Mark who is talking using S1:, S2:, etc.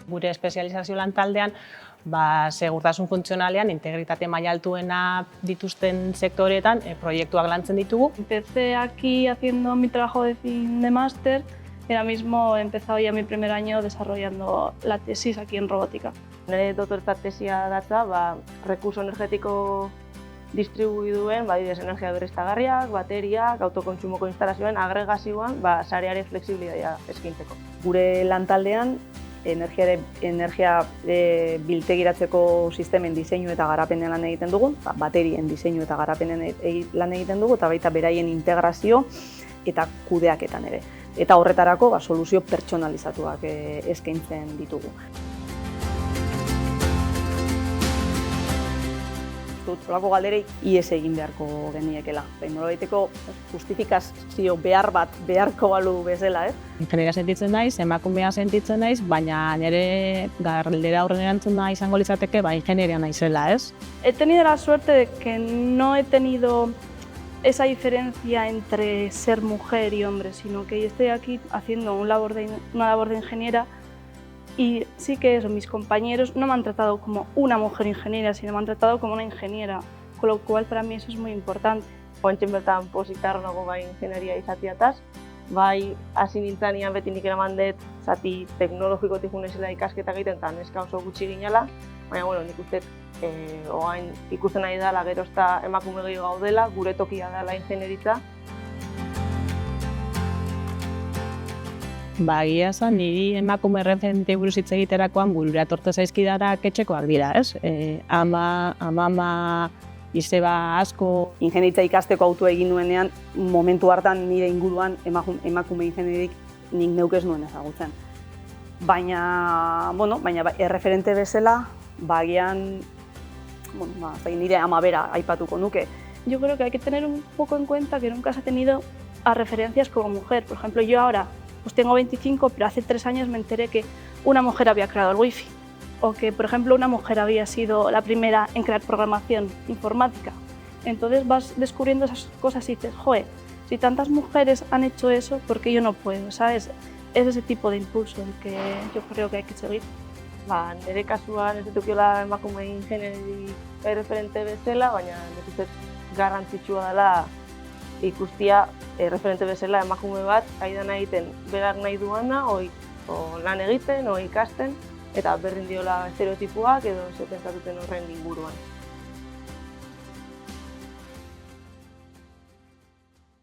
S1: Gure espezializazio lan taldean, segurtasun funtzionalean integritate maila altuena dituzten sektoreetan proiektuak lantzen ditugu.
S2: Empecé aquí haciendo mi trabajo de fin de máster y ahora mismo he empezado ya mi primer año desarrollando la tesis aquí en robótica.
S3: Nire doktoretza tesia datza, rekurso energetiko distribuiduen, adibidez energia berriztagarriak, bateriak, autokontsumoko instalazioen agregazioan, sarearen flexibilitatea eskaintzeko.
S4: Gure lantaldean energia biltegiratzeko sistemen diseinu eta garapenen lan egiten dugu, baterien diseinu eta garapenen lan egiten dugu, eta baita beraien integrazio eta kudeaketan ere. Eta horretarako soluzio pertsonalizatuak eskaintzen ditugu. Olako galderei ihes egin beharko geniekela. Nolabaiteko justifikazio behar bat beharko balu bezala, ez?
S1: Ingenieria sentitzen naiz, emakumea sentitzen naiz, baina nire galdera horren erantzuna izango litzateke ingenieria naizela, ez?
S2: He tenido la suerte de que no he tenido esa diferencia entre ser mujer y hombre, sino que yo estoy aquí haciendo una labor de ingeniera. Y sí que eso, mis compañeros no me han tratado como una mujer ingeniera, sino me han tratado como una ingeniera, con lo cual para mí eso es muy importante.
S3: Oantxen bertan positar nago ingenieria izatiataz, hasi nintzanean beti nik eraman dut zati teknologikotik unesela ikasketa egiten eta neska oso gutxi ginela, baina nik uste oain ikusten nahi dela gerozta emakume gehiago gaudela, gure tokia dela ingenieritza.
S1: Egia esan, niri emakume erreferente buruz hitz egiterakoan burura etortzen zaizkidanak etxekoak dira, ez? Ama, izeba asko.
S4: Ingeniaritza ikasteko autua egin nuenean, momentu hartan nire inguruan emakume ingenierik nik neuk ez nuen ezagutzen. Baina erreferente bezala, agian nire ama bera aipatuko nuke.
S2: Yo creo que hay que tener un poco en cuenta que nunca se ha tenido a referencias como mujer. Por ejemplo, yo ahora pues tengo 25, pero hace 3 años me enteré que una mujer había creado el Wi-Fi, o que, por ejemplo, una mujer había sido la primera en crear programación informática. Entonces vas descubriendo esas cosas y dices, joder, si tantas mujeres han hecho eso, ¿por qué yo no puedo? ¿Sabes? Es ese tipo de impulso el que yo creo que hay que seguir.
S3: Nire kasuan ez dukiola emakume ingenieri referente bezala, baina nik uste garrantzitsua dela ikustia referente bezala emakume bat aidan egiten berak nahi duana, lan egiten, ikasten, eta berdin diola estereotipoak edo ze pentsatuten horren inguruan.